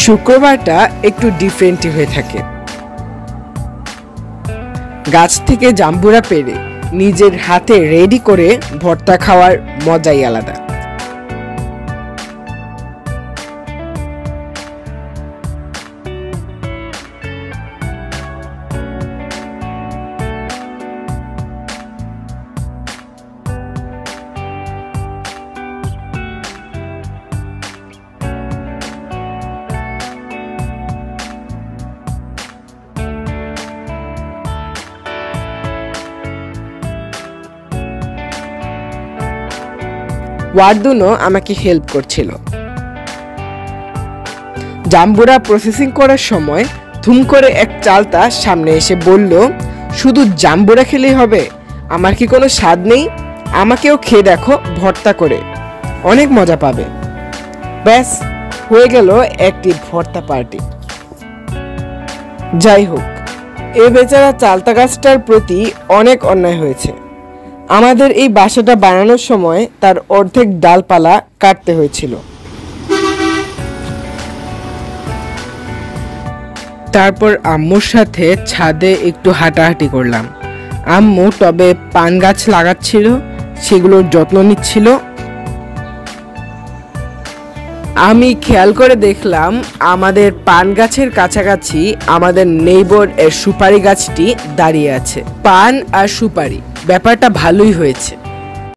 শুক্রবারটা একটু ডিফারেন্টই হয়ে থাকে। গাছ থেকে জাম্বুরা পেড়ে নিজের হাতে রেডি করে ভর্তা খাওয়ার মজাই আলাদা। ওয়ার্দুনও আমাকে হেল্প করছিল। জাম্বুরা প্রসেসিং করার সময় ধুম করে এক চালতা সামনে এসে বলল, শুধু জাম্বুরা খেলেই হবে? আমার কি কোনো স্বাদ নেই? আমাকেও খেয়ে দেখো ভর্তা করে, অনেক মজা পাবে। ব্যাস হয়ে গেল একটি ভর্তা পার্টি। যাই হোক, এ বেচারা চালতা গাছটার প্রতি অনেক অন্যায় হয়েছে। আমাদের এই বাসাটা বানানোর সময় তার অর্ধেক ডালপালা কাটতে হয়েছিল। তারপর আম্মুর সাথে ছাদে একটু হাঁটাহাঁটি করলাম। আম্মু টবে পান গাছ লাগাচ্ছিল, সেগুলোর যত্ন নিচ্ছিল। আমি খেয়াল করে দেখলাম আমাদের পান গাছের কাছাকাছি আমাদের নেইবর এর সুপারি গাছটি দাঁড়িয়ে আছে। পান আর সুপারি, ব্যাপারটা ভালোই হয়েছে।